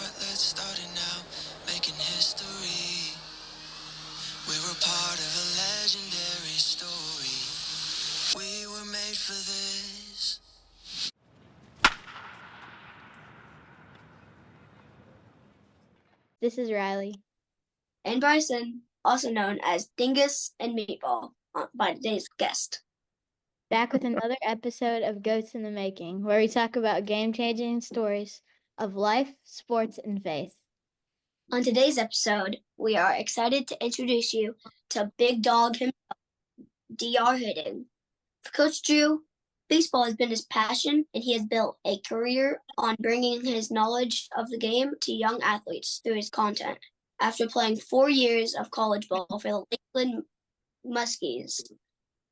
start it now, making history. We were part of a legendary story. We were made for this. This is Riley. And Brycen, also known as Dingus and Meatball, by today's guest. Back with another episode of Goats in the Making, where we talk about game-changing stories of life, sports, and faith. On today's episode, we are excited to introduce you to Big Dawg himself, DR hitting. For Coach Drew, baseball has been his passion, and he has built a career on bringing his knowledge of the game to young athletes through his content. After playing 4 years of college ball for the Lakeland Muskies,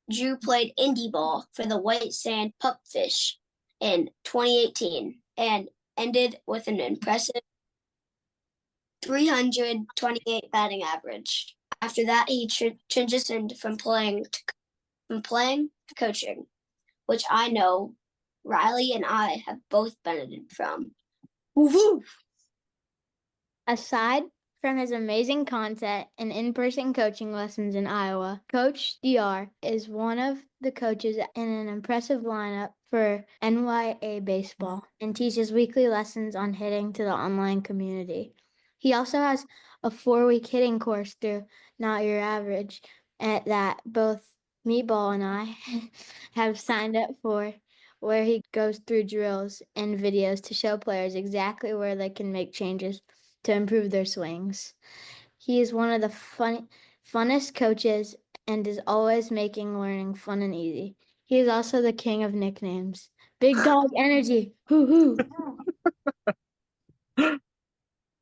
Drew played indie ball for the White Sand Pupfish in 2018 and ended with an impressive 328 batting average. After that, he transitioned from playing to coaching, which I know Riley and I have both benefited from. Woo-hoo! Aside from his amazing content and in-person coaching lessons in Iowa, Coach DR is one of the coaches in an impressive lineup for NYA baseball and teaches weekly lessons on hitting to the online community. He also has a 4-week hitting course through Not Your Average that both Meatball and I have signed up for, where he goes through drills and videos to show players exactly where they can make changes to improve their swings. He is one of the funnest coaches and is always making learning fun and easy. He is also the king of nicknames. Big Dawg Energy. Hoo-hoo. That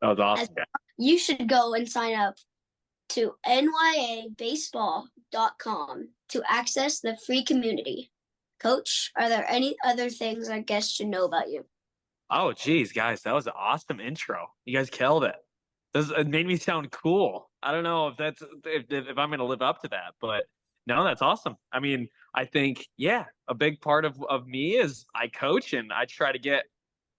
was awesome, guys. You should go and sign up to nyabaseball.com to access the free community. Coach, are there any other things our guests should know about you? Oh, geez, guys, that was an awesome intro. You guys killed it. It made me sound cool. I don't know if if I'm going to live up to that, but no, that's awesome. I mean, I think, yeah, a big part of me is I coach and I try to get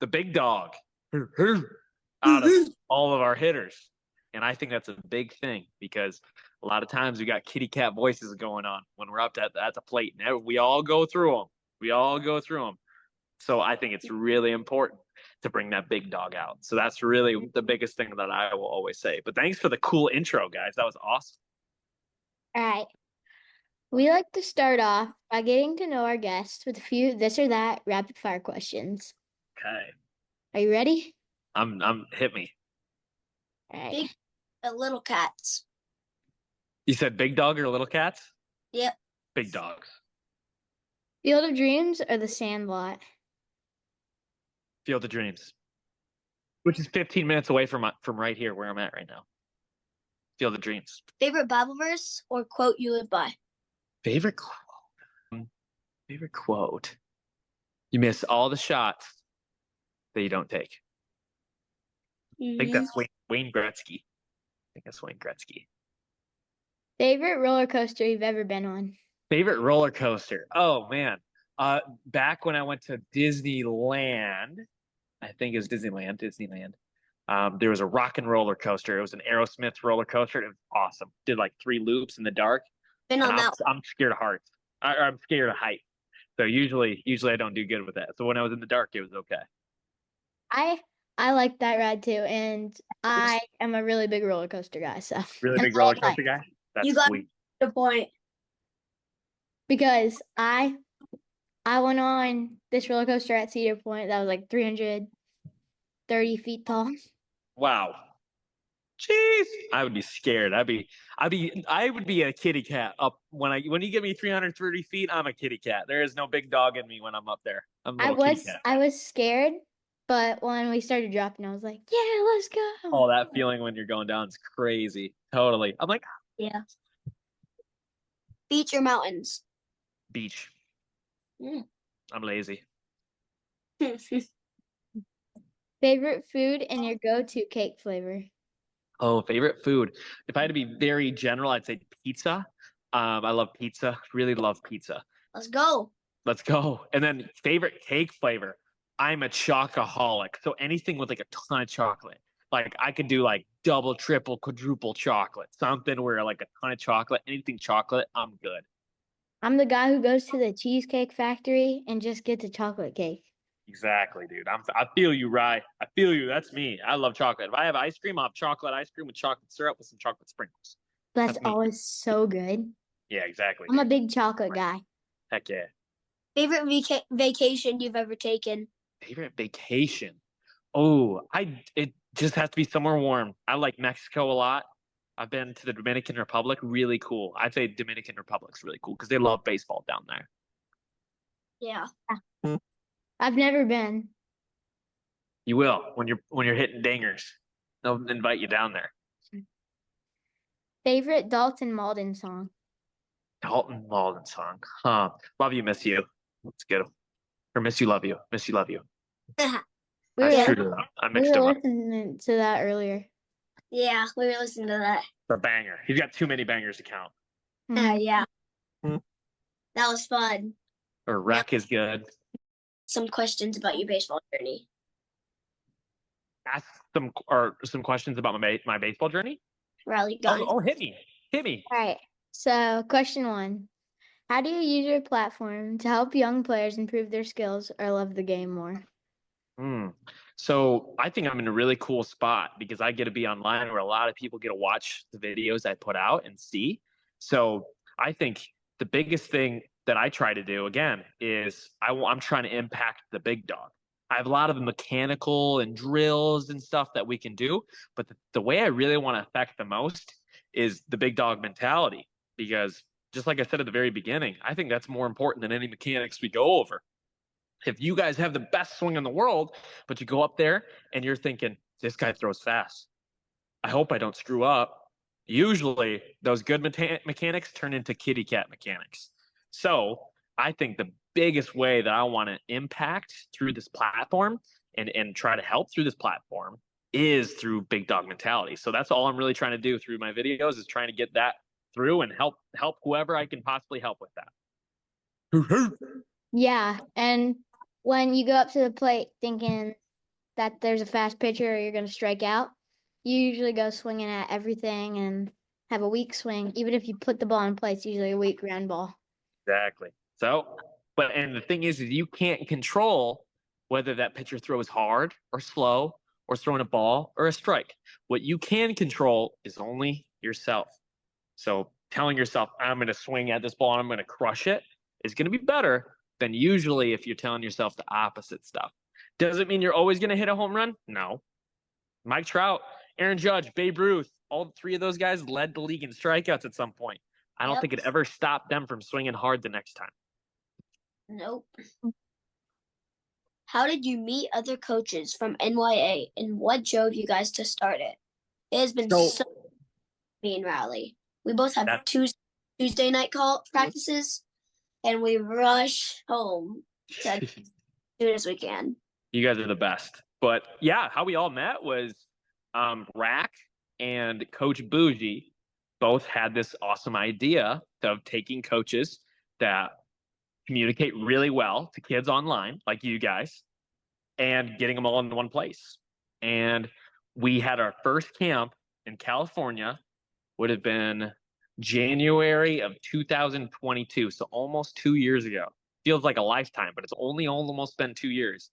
the big dog out of all of our hitters. And I think that's a big thing because a lot of times we got kitty cat voices going on when we're up at the plate. And we all go through them. So I think it's really important to bring that big dog out. So that's really the biggest thing that I will always say. But thanks for the cool intro, guys. That was awesome. All right. We like to start off by getting to know our guests with a few this or that rapid fire questions. Okay. Are you ready? Hit me. All right. Big little cats. You said big dog or little cats? Yep. Big dogs. Field of Dreams or the Sandlot? Field of Dreams, which is 15 minutes away from right here where I'm at right now. Field of Dreams. Favorite Bible verse or quote you live by? Favorite quote. You miss all the shots that you don't take. I think that's Wayne Gretzky. Favorite roller coaster you've ever been on? Favorite roller coaster. Oh man. Back when I went to Disneyland, I think it was Disneyland. There was a rock and roller coaster. It was an Aerosmith roller coaster. It was awesome. Did like 3 loops in the dark. Been on that. I'm scared of heights. I'm scared of height. So usually I don't do good with that. So when I was in the dark, it was okay. I like that ride too, and I am a really big roller coaster guy. So really big roller coaster guy. That's you got sweet. The point. Because I went on this roller coaster at Cedar Point that was like 330 feet tall. Wow. Jeez, I would be scared. I would be a kitty cat up when you give me 330 feet. I'm a kitty cat. There is no big dog in me when I'm up there. I was scared, but when we started dropping, I was like, "Yeah, let's go!" Oh, that feeling when you're going down is crazy. Totally. I'm like, yeah. Beach or mountains? Beach. I'm lazy. Favorite food and your go-to cake flavor? Oh, favorite food. If I had to be very general, I'd say pizza. I love pizza. Really love pizza. Let's go. And then favorite cake flavor. I'm a chocoholic. So anything with like a ton of chocolate. Like I could do like double, triple, quadruple chocolate. Something where like a ton of chocolate, anything chocolate, I'm good. I'm the guy who goes to the Cheesecake Factory and just gets a chocolate cake. Exactly, dude. I feel you, Rye. I feel you. That's me. I love chocolate. If I have ice cream, I'll have chocolate ice cream with chocolate syrup with some chocolate sprinkles. That's That's me. always so good. Yeah, exactly. I'm a dude. big chocolate guy. Heck yeah. Favorite vacation you've ever taken? Favorite vacation. Oh, it just has to be somewhere warm. I like Mexico a lot. I've been to the Dominican Republic. Really cool. I'd say Dominican Republic's really cool because they love baseball down there. Yeah. I've never been. You will when you're hitting dingers. They'll invite you down there. Favorite Dalton Malden song? Dalton Malden song. Huh. Love you, miss you. That's good. Or miss you, love you. Miss you, love you. We I were, screwed it up. I we mixed were them up. listening to that earlier. Yeah, we were listening to that. The banger. He's got too many bangers to count. Yeah. Mhm. That was fun. Or Wreck is good. Some questions about your baseball journey. Ask some questions about my baseball journey. Riley, go on. Hit me. Hit me. All right. So, question 1. How do you use your platform to help young players improve their skills or love the game more? So I think I'm in a really cool spot because I get to be online where a lot of people get to watch the videos I put out and see. So I think the biggest thing that I try to do again is I'm trying to impact the big dog. I have a lot of mechanical and drills and stuff that we can do, but the way I really want to affect the most is the big dog mentality because just like I said at the very beginning, I think that's more important than any mechanics we go over. If you guys have the best swing in the world, but you go up there and you're thinking, this guy throws fast. I hope I don't screw up. Usually those good mechanics turn into kitty cat mechanics. So I think the biggest way that I want to impact through this platform and try to help through this platform is through big dog mentality. So that's all I'm really trying to do through my videos is trying to get that through and help whoever I can possibly help with that. Yeah. And when you go up to the plate thinking that there's a fast pitcher or you're going to strike out, you usually go swinging at everything and have a weak swing. Even if you put the ball in play, it's usually a weak ground ball. Exactly. So, and the thing is you can't control whether that pitcher throws hard or slow or throwing a ball or a strike. What you can control is only yourself. So telling yourself, I'm going to swing at this ball and I'm going to crush it is going to be better than usually if you're telling yourself the opposite stuff. Does it mean you're always going to hit a home run? No. Mike Trout, Aaron Judge, Babe Ruth, all 3 of those guys led the league in strikeouts at some point. I don't think it ever stopped them from swinging hard the next time. Nope. How did you meet other coaches from NYA and what drove you guys to start it? It has been so me and Riley. We both have Tuesday night practices and we rush home to do it as we can. You guys are the best. But yeah, how we all met was Rack and Coach Bougie both had this awesome idea of taking coaches that communicate really well to kids online, like you guys, and getting them all in one place. And we had our first camp in California, would have been January of 2022. So almost 2 years ago. Feels like a lifetime, but it's only almost been 2 years.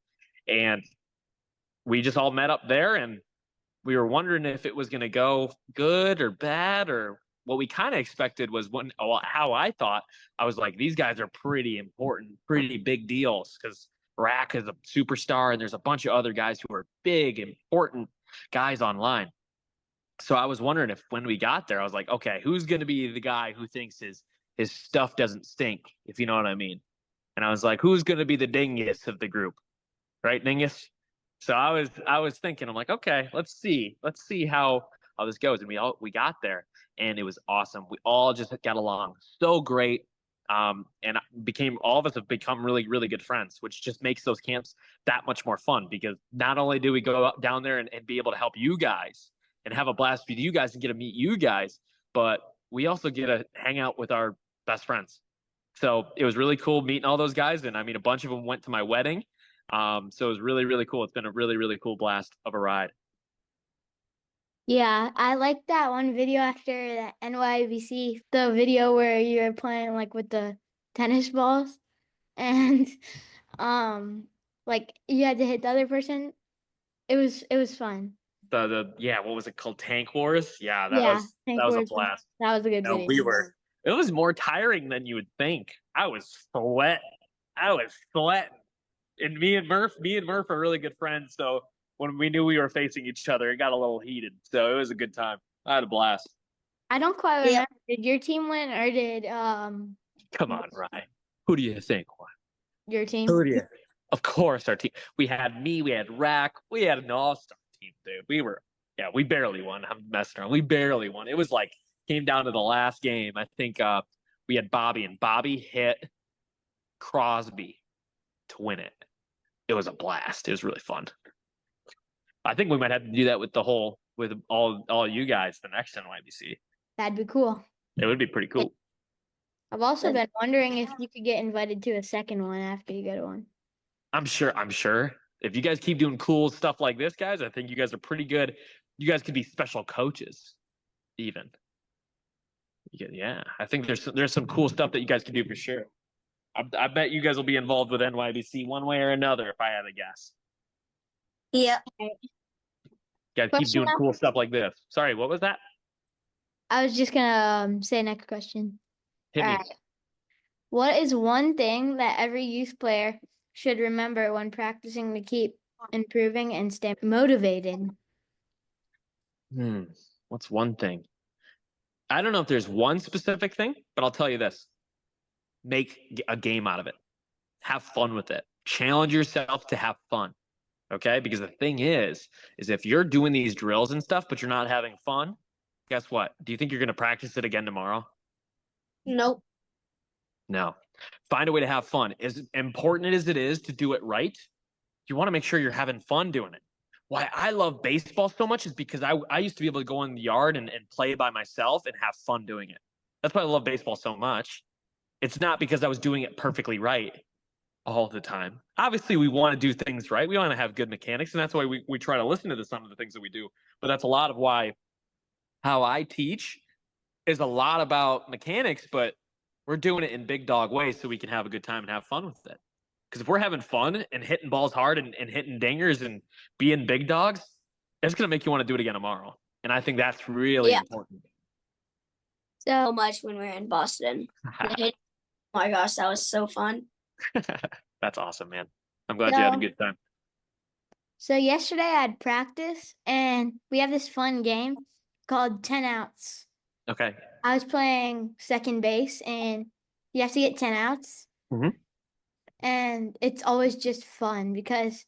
And we just all met up there and we were wondering if it was going to go good or bad, or what we kind of expected was how I thought. I was like, these guys are pretty important, pretty big deals because Rack is a superstar and there's a bunch of other guys who are big, important guys online. So I was wondering if when we got there, I was like, okay, who's going to be the guy who thinks his stuff doesn't stink, if you know what I mean? And I was like, who's going to be the dingus of the group? Right, dingus? So I was thinking, I'm like, okay, let's see how this goes. And we got there and it was awesome. We all just got along so great. And all of us have become really, really good friends, which just makes those camps that much more fun because not only do we go up down there and be able to help you guys and have a blast with you guys and get to meet you guys, but we also get to hang out with our best friends. So it was really cool meeting all those guys. And I mean, a bunch of them went to my wedding. So it was really, really cool. It's been a really, really cool blast of a ride. Yeah, I like that one video after the NYBC, the video where you're playing like with the tennis balls and like you had to hit the other person. It was fun. What was it called? Tank Wars? Yeah, that Yeah, was Tank a Wars. blast. That was a good No, video. it was more tiring than you would think. I was sweating. And me and Murph are really good friends. So when we knew we were facing each other, it got a little heated. So it was a good time. I had a blast. I don't quite Yeah. remember. Did your team win or did Come on, Ryan. Who do you think won? your team? Who do you? Of course, our team. We had me. We had Rack. We had an all-star team, dude. We barely won. I'm messing around. We barely won. It was like came down to the last game. I think we had Bobby, and Bobby hit Crosby to win it. It was a blast. It was really fun. I think we might have to do that with all you guys the next NYBC. That'd be cool. It would be pretty cool. I've also been wondering if you could get invited to a second one after you go to one. I'm sure. If you guys keep doing cool stuff like this, guys, I think you guys are pretty good. You guys could be special coaches, even. Yeah, I think there's some cool stuff that you guys can do for sure. I bet you guys will be involved with NYBC one way or another, if I had to guess. Yeah. You guys keep Question doing cool stuff like this. Sorry, what was that? I was just gonna say next question. Hit me. All right. What is one thing that every youth player should remember when practicing to keep improving and stay motivated? What's one thing? I don't know if there's one specific thing, but I'll tell you this. Make a game out of it. Have fun with it. Challenge yourself to have fun. Okay? Because the thing is if you're doing these drills and stuff, but you're not having fun, guess what? Do you think you're going to practice it again tomorrow? Nope. No. Find a way to have fun. As important as it is to do it right, you want to make sure you're having fun doing it. Why I love baseball so much is because I used to be able to go in the yard and play by myself and have fun doing it. That's why I love baseball so much. It's not because I was doing it perfectly right all the time. Obviously, we want to do things right. We want to have good mechanics, and that's why we try to listen to some of the things that we do. But that's a lot of why how I teach is a lot about mechanics, but we're doing it in big dog ways so we can have a good time and have fun with it. Because if we're having fun and hitting balls hard and hitting dingers and being big dogs, it's going to make you want to do it again tomorrow. And I think that's really important. So much when we were in Boston. Oh my gosh, that was so fun. That's awesome, man. I'm glad you had a good time. So yesterday I had practice and we have this fun game called 10 outs. Okay. I was playing second base and you have to get 10 outs. Mm-hmm. And it's always just fun because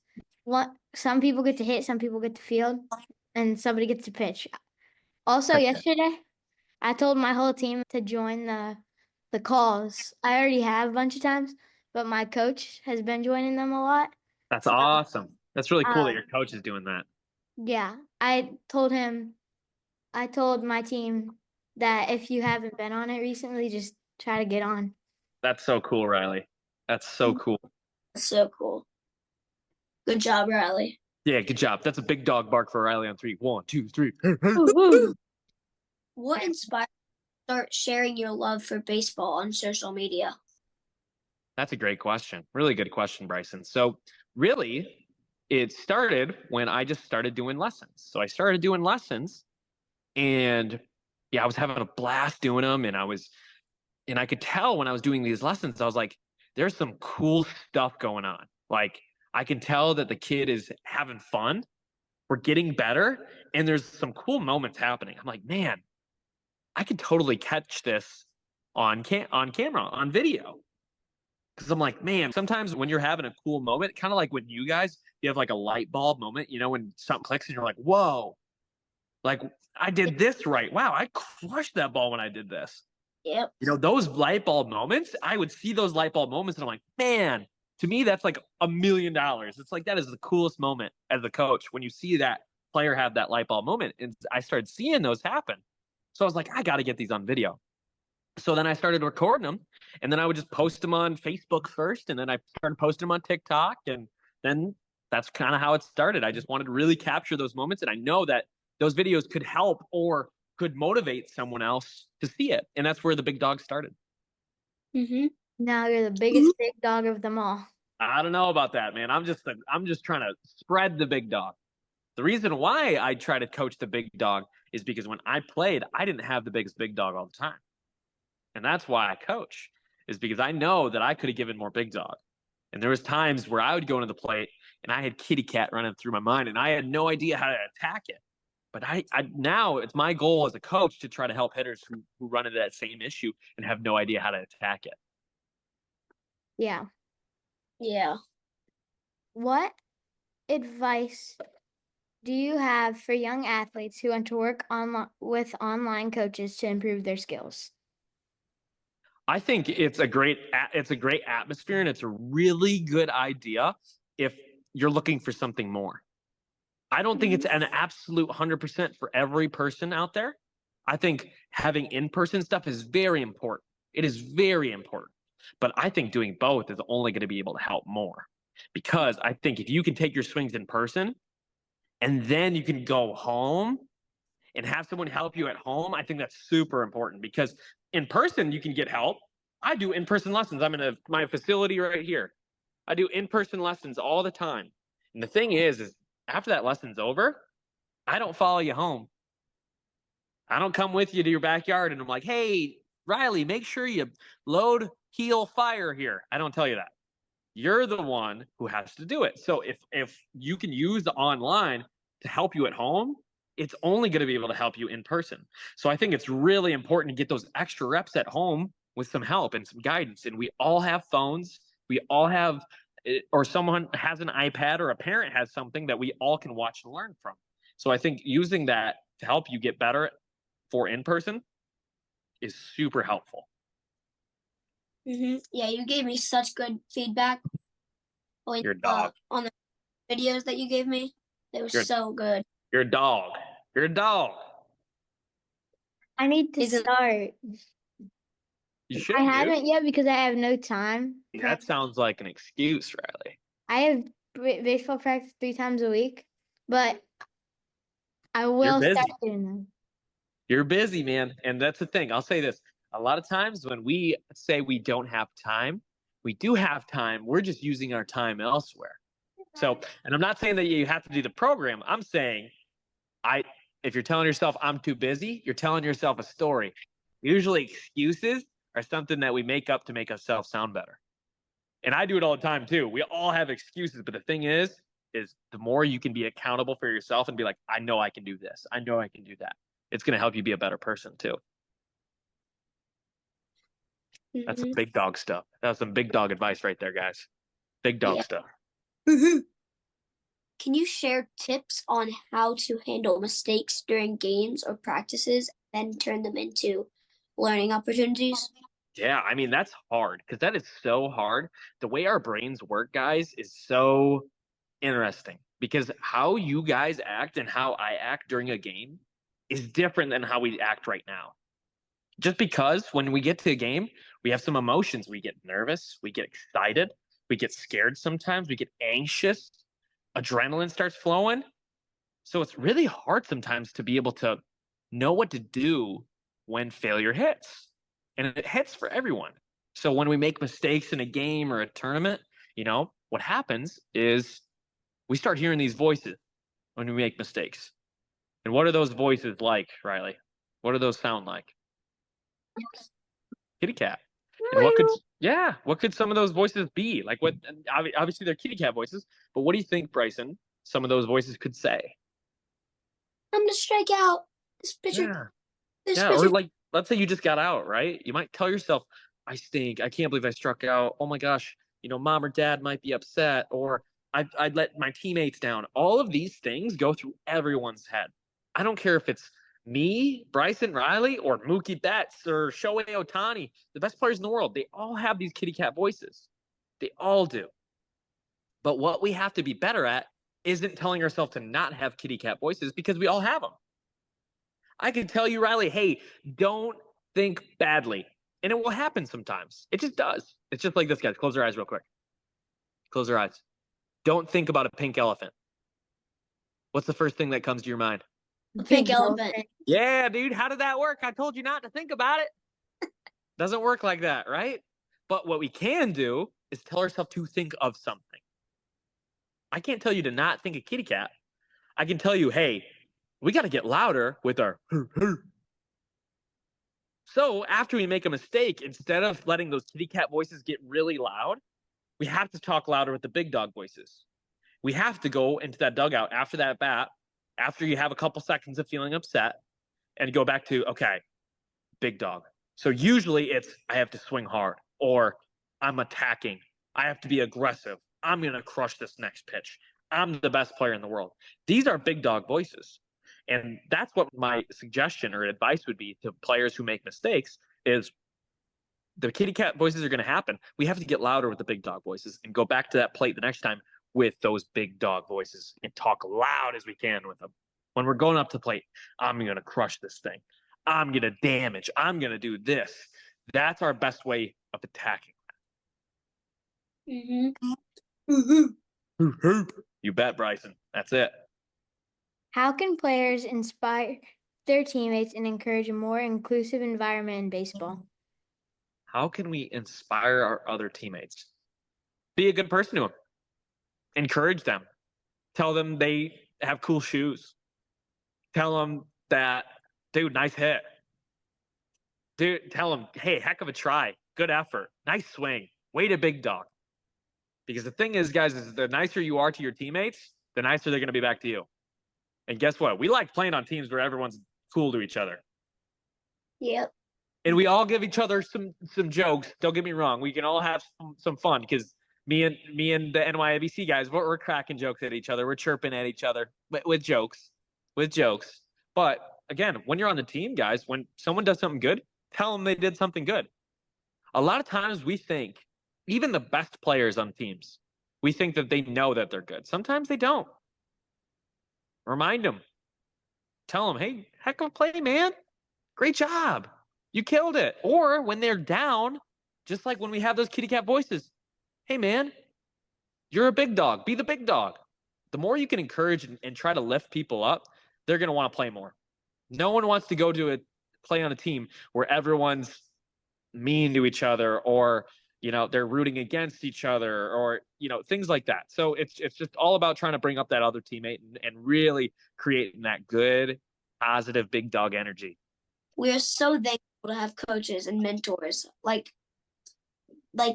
some people get to hit, some people get to field, and somebody gets to pitch. Also, yesterday, I told my whole team to join the calls. I already have a bunch of times, but my coach has been joining them a lot. That's awesome. That's really cool that your coach is doing that. Yeah, I told my team that if you haven't been on it recently, just try to get on. That's so cool, Riley. That's so cool. So cool. Good job, Riley. Yeah, good job. That's a big dog bark for Riley on 3. 1, 2, 3. What inspired you to start sharing your love for baseball on social media? That's a great question. Really good question, Brycen. So really, it started when I just started doing lessons. So I started doing lessons and I was having a blast doing them. And I could tell when I was doing these lessons, I was like, there's some cool stuff going on. Like I can tell that the kid is having fun. We're getting better. And there's some cool moments happening. I'm like, man, I could totally catch this on camera, on video. Because I'm like, man, sometimes when you're having a cool moment, kind of like when you have like a light bulb moment, when something clicks and you're like, whoa, like I did this right. Wow, I crushed that ball when I did this. Yep. Those light bulb moments, I would see those light bulb moments and I'm like, man, to me, that's like $1 million. It's like, that is the coolest moment as a coach when you see that player have that light bulb moment. And I started seeing those happen. So I was like, I got to get these on video. So then I started recording them and then I would just post them on Facebook first. And then I started posting them on TikTok and then that's kind of how it started. I just wanted to really capture those moments. And I know that those videos could help or could motivate someone else to see it. And that's where the Big Dog started. Mm-hmm. Now you're the biggest big dog of them all. I don't know about that, man. I'm just trying to spread the Big Dog. The reason why I try to coach the Big Dog is because when I played, I didn't have the biggest Big Dog all the time. And that's why I coach, is because I know that I could have given more Big Dog. And there was times where I would go into the plate and I had kitty cat running through my mind and I had no idea how to attack it. But I now it's my goal as a coach to try to help hitters who run into that same issue and have no idea how to attack it. Yeah. Yeah. What advice do you have for young athletes who want to work with online coaches to improve their skills? I think it's a great atmosphere, and it's a really good idea if you're looking for something more. I don't think it's an absolute 100% for every person out there. I think having in-person stuff is very important. It is very important. But I think doing both is only going to be able to help more, because I think if you can take your swings in person and then you can go home and have someone help you at home, I think that's super important, because in person you can get help. I do in-person lessons. I'm in my facility right here. I do in-person lessons all the time. And the thing is after that lesson's over, I don't follow you home. I don't come with you to your backyard and I'm like, hey, Riley, make sure you load, heal, fire here. I don't tell you that. You're the one who has to do it. So if you can use the online to help you at home, it's only going to be able to help you in person. So I think it's really important to get those extra reps at home with some help and some guidance. And we all have phones. We all have, or someone has an iPad, or a parent has something that we all can watch and learn from. So I think using that to help you get better for in person is super helpful. Mm-hmm. Yeah, you gave me such good feedback Your dog. On the videos that you gave me. They were so good. You're a dog. You're a dog. I need to start. You should. I haven't yet because I have no time. That sounds like an excuse, Riley. I have baseball practice 3 times a week, but I will start doing them. You're busy, man. And that's the thing. I'll say this. A lot of times when we say we don't have time, we do have time. We're just using our time elsewhere. So, and I'm not saying that you have to do the program. I'm saying if you're telling yourself I'm too busy, you're telling yourself a story. Usually excuses are something that we make up to make ourselves sound better. And I do it all the time too. We all have excuses, but the thing is the more you can be accountable for yourself and be like, I know I can do this. I know I can do that. It's going to help you be a better person too. Mm-hmm. That's some big dog stuff. That was some big dog advice right there, guys. Big dog stuff. Mm-hmm. Can you share tips on how to handle mistakes during games or practices and turn them into learning opportunities? Yeah, I mean, that's hard, because that is so hard. The way our brains work, guys, is so interesting, because how you guys act and how I act during a game is different than how we act right now. Just because when we get to a game, we have some emotions. We get nervous, we get excited, we get scared sometimes, we get anxious, adrenaline starts flowing. So it's really hard sometimes to be able to know what to do when failure hits. And it hits for everyone. So when we make mistakes in a game or a tournament, what happens is we start hearing these voices when we make mistakes. And what are those voices like, Riley? What do those sound like? Kitty cat. And what could some of those voices be? Like, what? Obviously they're kitty cat voices, but what do you think, Brycen, some of those voices could say? I'm gonna strike out. This pitcher. Or like, let's say you just got out, right? You might tell yourself, I stink. I can't believe I struck out. Oh my gosh, mom or dad might be upset, or I'd let my teammates down. All of these things go through everyone's head. I don't care if it's me, Brycen, Riley, or Mookie Betts, or Shohei Ohtani, the best players in the world. They all have these kitty cat voices. They all do. But what we have to be better at isn't telling ourselves to not have kitty cat voices, because we all have them. I can tell you, Riley, hey, don't think badly. And it will happen sometimes. It just does. It's just like this, guys. Close your eyes real quick. Close your eyes. Don't think about a pink elephant. What's the first thing that comes to your mind? A pink elephant. Yeah, dude. How did that work? I told you not to think about it. Doesn't work like that, right? But what we can do is tell ourselves to think of something. I can't tell you to not think of kitty cat. I can tell you, hey, we got to get louder with our hur, hur. So after we make a mistake, instead of letting those kitty cat voices get really loud, we have to talk louder with the big dog voices. We have to go into that dugout after that bat, after you have a couple seconds of feeling upset, and go back to, okay, big dog. So usually it's, I have to swing hard, or I'm attacking. I have to be aggressive. I'm going to crush this next pitch. I'm the best player in the world. These are big dog voices. And that's what my suggestion or advice would be to players who make mistakes is the kitty cat voices are going to happen. We have to get louder with the big dog voices and go back to that plate the next time with those big dog voices and talk loud as we can with them. When we're going up to the plate, I'm going to crush this thing. I'm going to damage. I'm going to do this. That's our best way of attacking. You bet, Brycen. That's it. How can players inspire their teammates and encourage a more inclusive environment in baseball? How can we inspire our other teammates? Be a good person to them. Encourage them. Tell them they have cool shoes. Tell them that, dude, nice hit. Dude, tell them, hey, heck of a try. Good effort. Nice swing. Way to big dog. Because the thing is, guys, is the nicer you are to your teammates, the nicer they're going to be back to you. And guess what? We like playing on teams where everyone's cool to each other. Yep. And we all give each other some jokes. Don't get me wrong. We can all have some fun because me and the NYABC guys, we're cracking jokes at each other. We're chirping at each other with jokes. But again, when you're on the team, guys, when someone does something good, tell them they did something good. A lot of times we think, even the best players on teams, we think that they know that they're good. Sometimes they don't. Remind them. Tell them, hey, heck of a play, man. Great job. You killed it. Or when they're down, just like when we have those kitty cat voices, hey, man, you're a big dog. Be the big dog. The more you can encourage and try to lift people up, they're going to want to play more. No one wants to go to a play on a team where everyone's mean to each other or, you know, they're rooting against each other or, you know, things like that. So it's just all about trying to bring up that other teammate and really creating that good, positive big dog energy. We are so thankful to have coaches and mentors like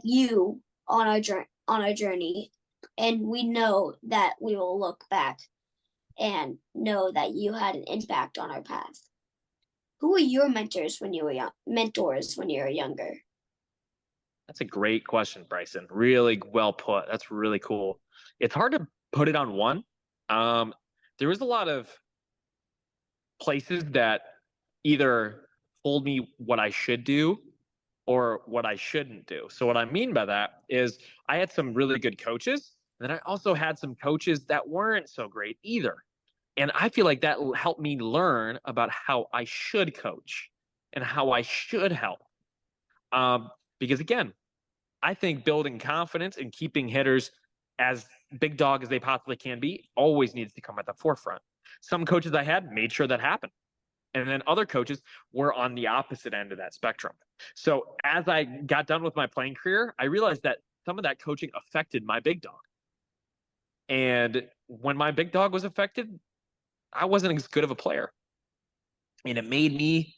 you on our journey, and we know that we will look back and know that you had an impact on our path. Who were your mentors when you were younger? That's a great question, Brycen. Really well put. That's really cool. It's hard to put it on one. There was a lot of places that either told me what I should do or what I shouldn't do. So what I mean by that is I had some really good coaches, and then I also had some coaches that weren't so great either. And I feel like that helped me learn about how I should coach and how I should help. Because again, I think building confidence and keeping hitters as big dog as they possibly can be always needs to come at the forefront. Some coaches I had made sure that happened. And then other coaches were on the opposite end of that spectrum. So as I got done with my playing career, I realized that some of that coaching affected my big dog. And when my big dog was affected, I wasn't as good of a player. And it made me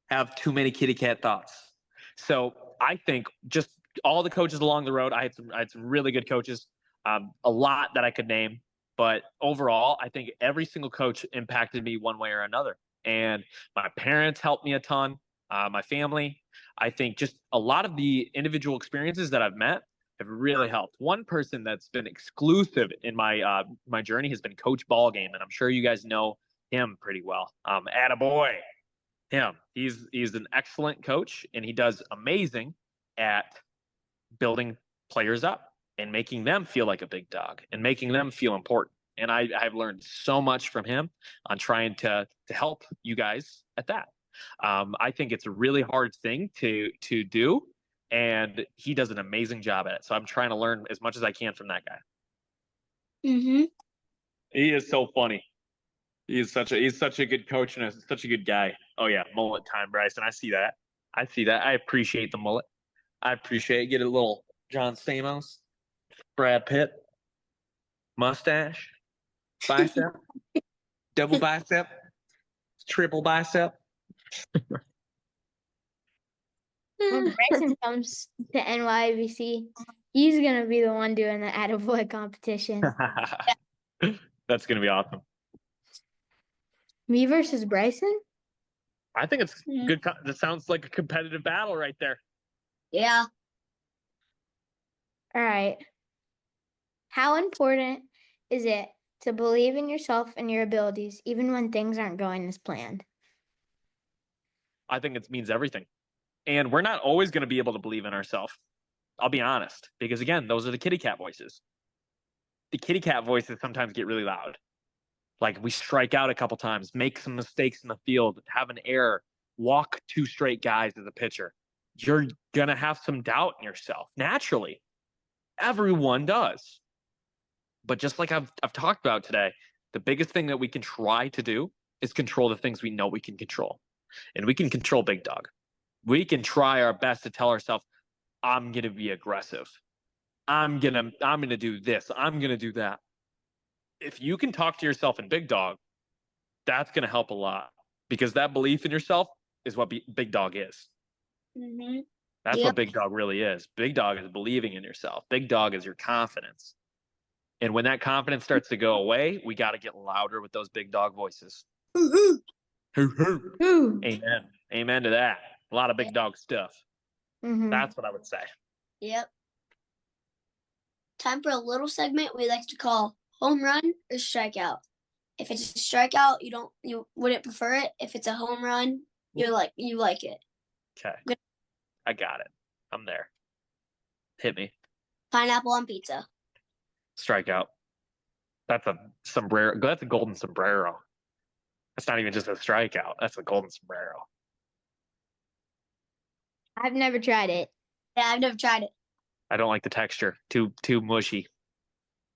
have too many kitty cat thoughts. So I think just all the coaches along the road, I had some really good coaches, a lot that I could name. But overall, I think every single coach impacted me one way or another. And my parents helped me a ton, my family. I think just a lot of the individual experiences that I've met have really helped. One person that's been exclusive in my my journey has been Coach Ballgame, and I'm sure you guys know him pretty well. Attaboy, him. He's an excellent coach, and he does amazing at building players up and making them feel like a big dog and making them feel important. And I've learned so much from him on trying to help you guys at that. I think it's a really hard thing to do, and he does an amazing job at it. So I'm trying to learn as much as I can from that guy. Mm-hmm. He is so funny. He's such a good coach and such a good guy. Oh yeah, mullet time, Bryson. I see that. I see that. I appreciate the mullet. I appreciate it. Get a little John Stamos, Brad Pitt, mustache, bicep, double bicep, triple bicep. When Bryson comes to NYBC, he's gonna be the one doing the attaboy competition. That's gonna be awesome. Me versus Bryson? I think it's good. That sounds like a competitive battle right there. Yeah. All right. How important is it to believe in yourself and your abilities, even when things aren't going as planned? I think it means everything. And we're not always going to be able to believe in ourselves. I'll be honest, because again, those are the kitty cat voices. The kitty cat voices sometimes get really loud. Like we strike out a couple times, make some mistakes in the field, have an error, walk two straight guys as a pitcher. You're going to have some doubt in yourself naturally. Everyone does. But just like I've talked about today, the biggest thing that we can try to do is control the things we know we can control. And we can control Big Dawg. We can try our best to tell ourselves, I'm going to be aggressive. I'm going to do this. I'm going to do that. If you can talk to yourself in Big Dawg, that's going to help a lot because that belief in yourself is what Big Dawg is. Mm-hmm. That's what Big Dawg really is. Big Dawg is believing in yourself. Big Dawg is your confidence. And when that confidence starts to go away, we got to get louder with those Big Dawg voices. Amen. Amen to that. A lot of Big Dawg stuff. Mm-hmm. That's what I would say. Yep. Time for a little segment we like to call home run or strikeout. If it's a strikeout, you wouldn't prefer it. If it's a home run, you like it. Okay. I got it. I'm there. Hit me. Pineapple on pizza. Strikeout. That's a sombrero. That's a golden sombrero. That's not even just a strikeout. That's a golden sombrero. I've never tried it. Yeah, I've never tried it. I don't like the texture. Too mushy.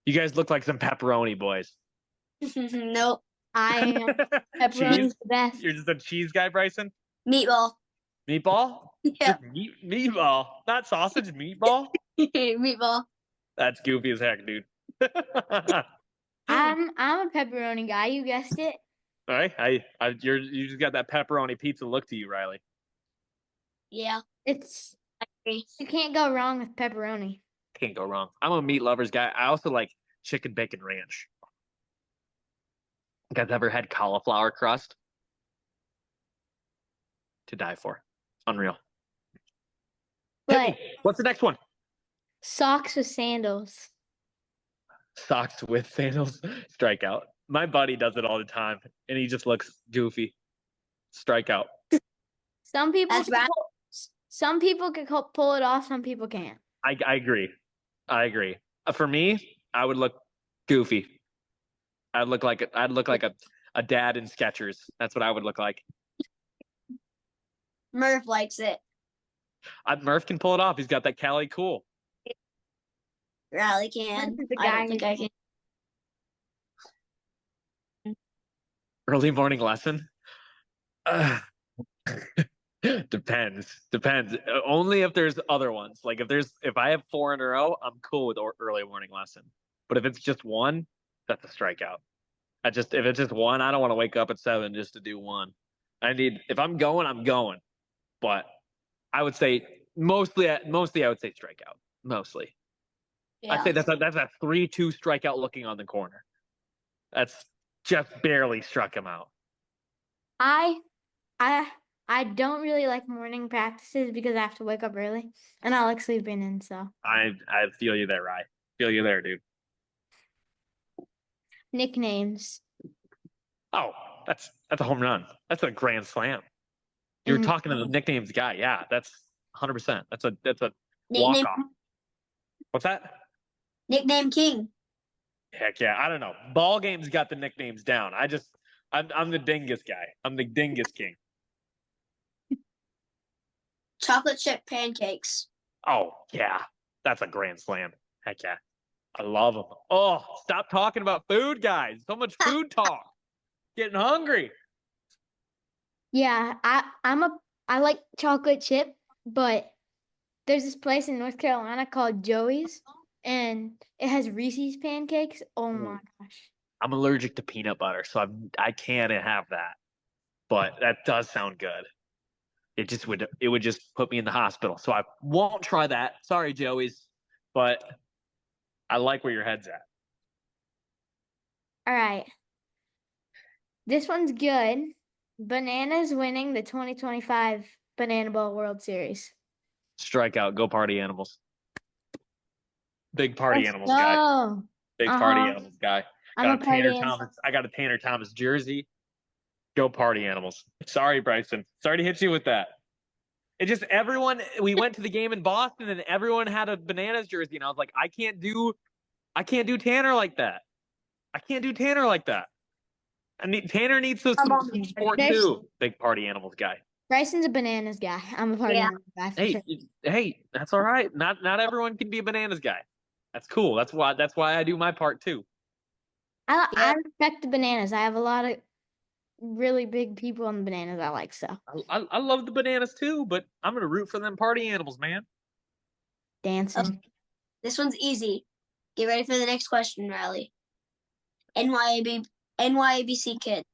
You guys look like some pepperoni boys. Nope. I am. Pepperoni's the best. You're just a cheese guy, Bryson? Meatball. Meatball? Yeah. Meatball. Not sausage, meatball? Meatball. That's goofy as heck, dude. I'm a pepperoni guy. You guessed it. All right. You just got that pepperoni pizza look to you, Riley. Yeah. You can't go wrong with pepperoni. Can't go wrong. I'm a meat lovers guy. I also like chicken bacon ranch. You guys ever had cauliflower crust? To die for. Unreal. But what's the next one? socks with sandals. Socks with sandals. Strikeout. My buddy does it all the time, and he just looks goofy. Strikeout. Some people That's right. Some people can pull it off. Some people can't. I agree. For me, I would look goofy. I'd look like a dad in Skechers. That's what I would look like. Murph likes it. Murph can pull it off. He's got that Cali cool. Riley can. The I don't think I can. Early morning lesson. Depends. Only if there's other ones. Like if I have 4 in a row, I'm cool with early morning lesson. But if it's just one, that's a strikeout. If it's just one, I don't want to wake up at 7 just to do one. If I'm going, I'm going. But I would say mostly I would say strikeout. Mostly. Yeah. I'd say that's a 3-2 strikeout looking on the corner. That's just barely struck him out. I don't really like morning practices because I have to wake up early and I like sleeping in, so. I feel you there, Rye. Feel you there, dude. Nicknames. Oh, that's a home run. That's a grand slam. You're talking to the nicknames guy. Yeah, that's 100%. That's a walk off. What's that? Nickname king. Heck yeah. I don't know. Ball games got the nicknames down. I'm the dingus guy. I'm the dingus king. Chocolate chip pancakes. Oh yeah. That's a grand slam. Heck yeah. I love them. Oh, stop talking about food, guys. So much food talk. Getting hungry. Yeah, I like chocolate chip, but there's this place in North Carolina called Joey's, and it has Reese's pancakes. Oh my gosh. I'm allergic to peanut butter, so I can't have that. But that does sound good. It would just put me in the hospital. So I won't try that. Sorry, Joey's, but I like where your head's at. All right. This one's good. Bananas winning the 2025 Banana Bowl World Series. Strikeout, go party animals. Big party Let's animals guy. go. Big party animals guy. I'm a party animal. I got a Tanner Thomas jersey. Go party animals. Sorry, Brycen. Sorry to hit you with that. It just we went to the game in Boston and everyone had a Bananas jersey, and I was like, I can't do Tanner like that. I can't do Tanner like that. Tanner needs some support too. Big party animals guy. Brycen's a Bananas guy. I'm a party animal guy. Hey, that's all right. Not everyone can be a Bananas guy. That's cool. That's why I do my part too. I respect the Bananas. I have a lot of really big people on the Bananas I like, so. I love the Bananas too, but I'm going to root for them party animals, man. Dancing. Okay. This one's easy. Get ready for the next question, Riley. NYABC kids.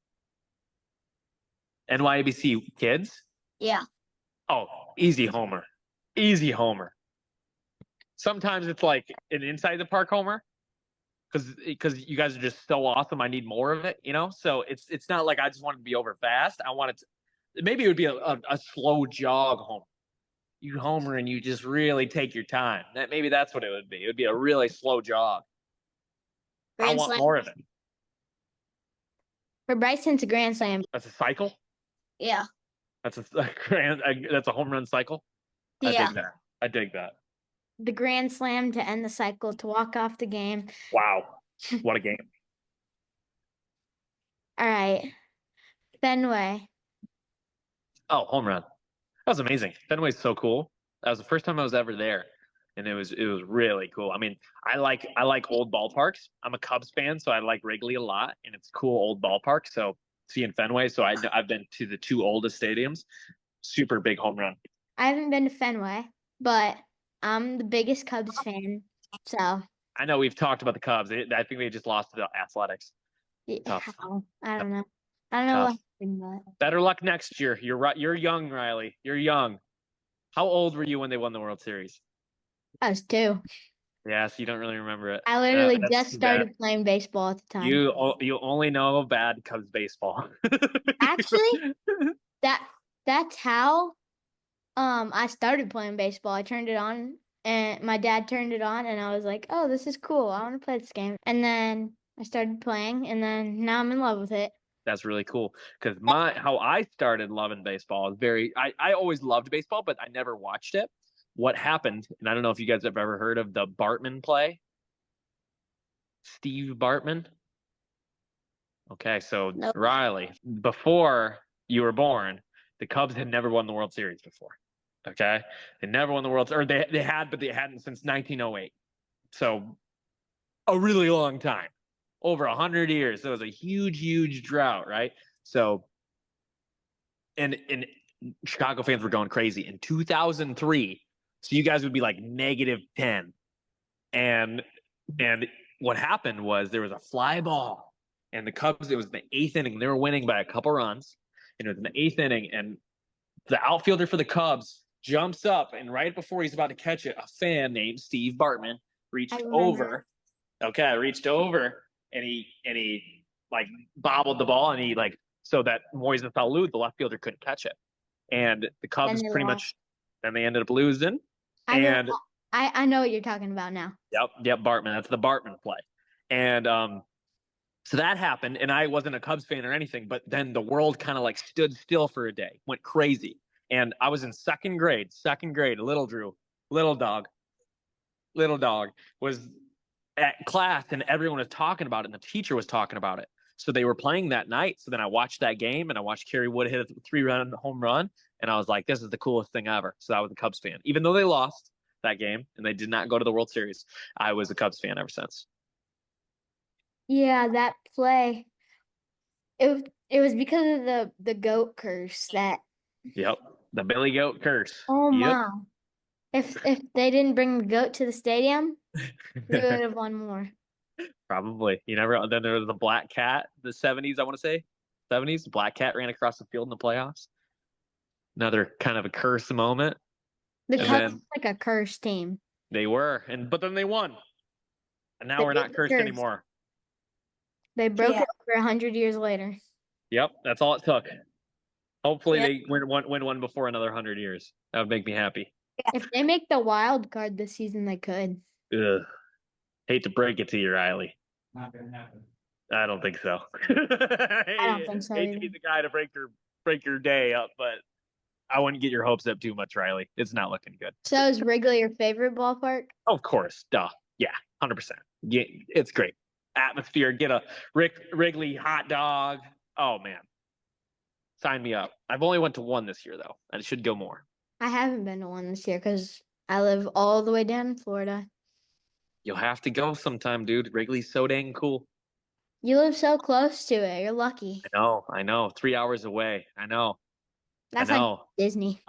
NYABC kids? Yeah. Oh, easy homer. Easy homer. Sometimes it's like an inside the park homer because you guys are just so awesome. I need more of it, So it's not like I just want it to be over fast. I want it to, maybe it would be a slow jog homer. You homer and you just really take your time. Maybe that's what it would be. It would be a really slow jog. I want more of it. For Bryson, it's a grand slam. That's a cycle? Yeah. That's a home run cycle? Yeah. I dig that. The grand slam to end the cycle, to walk off the game. Wow. What a game. All right. Fenway. Oh, home run. That was amazing. Fenway's so cool. That was the first time I was ever there, and it was really cool. I mean, I like old ballparks. I'm a Cubs fan, so I like Wrigley a lot, and it's a cool old ballpark. So seeing Fenway, so I've been to the two oldest stadiums. Super big home run. I haven't been to Fenway, but I'm the biggest Cubs fan. So I know we've talked about the Cubs. I think they just lost to the Athletics. Tough. I don't know. I don't know what happened, but better luck next year. You're right. You're young, Riley. You're young. How old were you when they won the World Series? I was 2. Yeah, so you don't really remember it. I literally just started playing baseball at the time. You only know bad Cubs baseball. Actually, that's how I started playing baseball. I turned it on, and my dad turned it on, and I was like, "Oh, this is cool. I want to play this game." And then I started playing, and then now I'm in love with it. That's really cool because how I started loving baseball is I always loved baseball, but I never watched it. What happened, and I don't know if you guys have ever heard of the Bartman play. Steve Bartman. Okay, so Nope. Riley, before you were born, the Cubs had never won the World Series before. Okay, they never won the World Series, or they had, but they hadn't since 1908. So a really long time, over 100 years. So it was a huge drought, right? So, and Chicago fans were going crazy in 2003. So you guys would be like -10, and what happened was there was a fly ball, and the Cubs. It was the 8th inning. They were winning by a couple runs, and it was in the 8th inning, and the outfielder for the Cubs jumps up, and right before he's about to catch it, a fan named Steve Bartman reached over. Okay, reached over, and he like bobbled the ball, and he so that Moises Alou, the left fielder, couldn't catch it, and the Cubs pretty much. Then they ended up losing. I know what you're talking about now. Yep, Bartman. That's the Bartman play, and so that happened, and I wasn't a Cubs fan or anything, but then the world kind of stood still for a day, went crazy. And I was in second grade, little Drew, little dog was at class, and everyone was talking about it, and the teacher was talking about it. So they were playing that night. So then I watched that game, and I watched Kerry Wood hit a 3-run home run, and I was like, this is the coolest thing ever. So I was a Cubs fan. Even though they lost, that game, and they did not go to the World Series. I was a Cubs fan ever since. Yeah, that play. It was because of the goat curse that. Yep, the Billy Goat curse. Oh Yep. my! If they didn't bring the goat to the stadium, they would have won more. Probably. You never. Then there was the black cat, the 70s. I want to say 70s. The black cat ran across the field in the playoffs. Another kind of a curse moment. The And Cubs then- are like a cursed team. They were, but then they won, and now They we're not did cursed curse. anymore. They broke Yeah. it for 100 years later. Yep, that's all it took. Hopefully Yeah. they win one before another 100 years. That would make me happy. If they make the wild card this season, they could. Ugh. Hate to break it to you, Riley. Not gonna happen. I don't think so. I don't think so Hate either. to be the guy to break your day up, but I wouldn't get your hopes up too much, Riley. It's not looking good. So is Wrigley your favorite ballpark? Of course, duh. Yeah, 100%. Yeah, it's great. Atmosphere, get a Wrigley hot dog. Oh man. Sign me up. I've only went to one this year though. I should go more. I haven't been to one this year because I live all the way down in Florida. You'll have to go sometime, dude. Wrigley's so dang cool. You live so close to it. You're lucky. I know. 3 hours away. I know. That's I like know. Disney.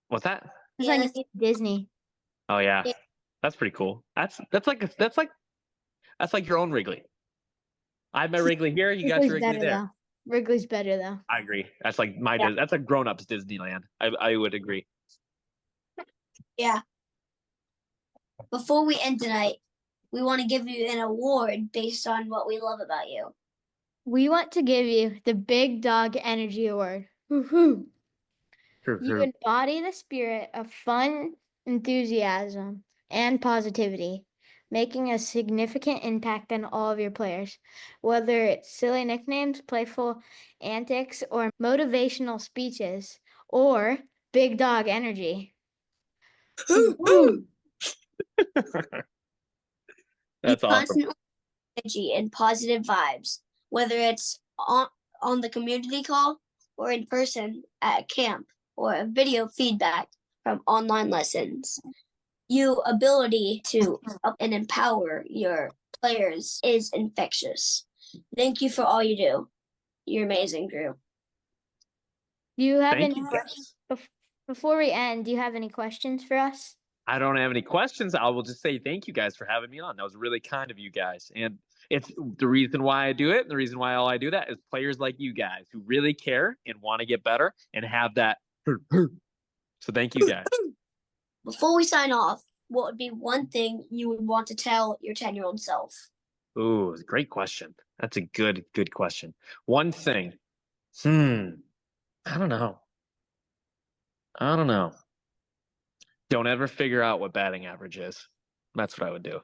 What's that? That's Yeah, like Disney. Oh yeah. Yeah. That's pretty cool. That's like your own Wrigley. I have my Wrigley here, you got your Wrigley's Wrigley better there. though. Wrigley's better though. I agree. That's like Yeah. that's a grown-ups Disneyland. I would agree. Yeah. Before we end tonight, we want to give you an award based on what we love about you. We want to give you the Big Dawg Energy Award. Woohoo! You embody the spirit of fun, enthusiasm, and positivity, making a significant impact on all of your players. Whether it's silly nicknames, playful antics, or motivational speeches, or Big Dawg Energy. That's You awesome. constantly energy and positive vibes, whether it's on the community call or in person at camp or a video feedback from online lessons. Your ability to help and empower your players is infectious. Thank you for all you do. You're amazing, Drew. Do you have Thank any you guys. before we end, do you have any questions for us? I don't have any questions. I will just say thank you guys for having me on. That was really kind of you guys. And it's the reason why I do it. And the reason why I do that is players like you guys who really care and want to get better and have that. So thank you guys. Before we sign off, what would be one thing you would want to tell your 10-year-old self? Ooh, great question. That's a good question. One thing. I don't know. Don't ever figure out what batting average is. That's what I would do.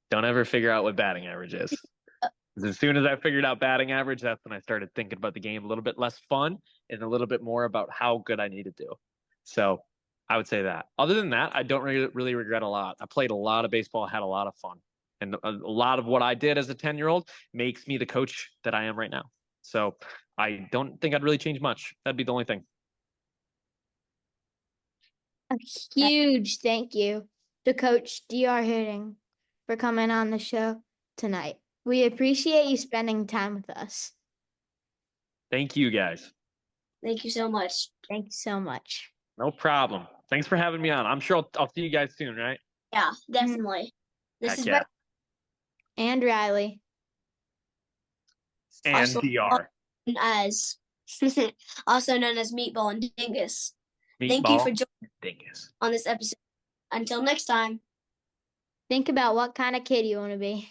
Don't ever figure out what batting average is. 'Cause as soon as I figured out batting average, that's when I started thinking about the game a little bit less fun and a little bit more about how good I need to do. So I would say that. Other than that, I don't really regret a lot. I played a lot of baseball, had a lot of fun. And a lot of what I did as a 10-year-old makes me the coach that I am right now. So I don't think I'd really change much. That'd be the only thing. A huge thank you to Coach Dr. Hitting for coming on the show tonight. We appreciate you spending time with us. Thank you guys. Thank you so much. Thank you so much. No problem. Thanks for having me on. I'm sure I'll see you guys soon, right? Yeah, definitely. This Heck is yeah. And Riley. And Also- DR. as also known as Meatball and Dingus. Thank Meatball you for joining dingus. on this episode. Until next time. Think about what kind of kid you want to be.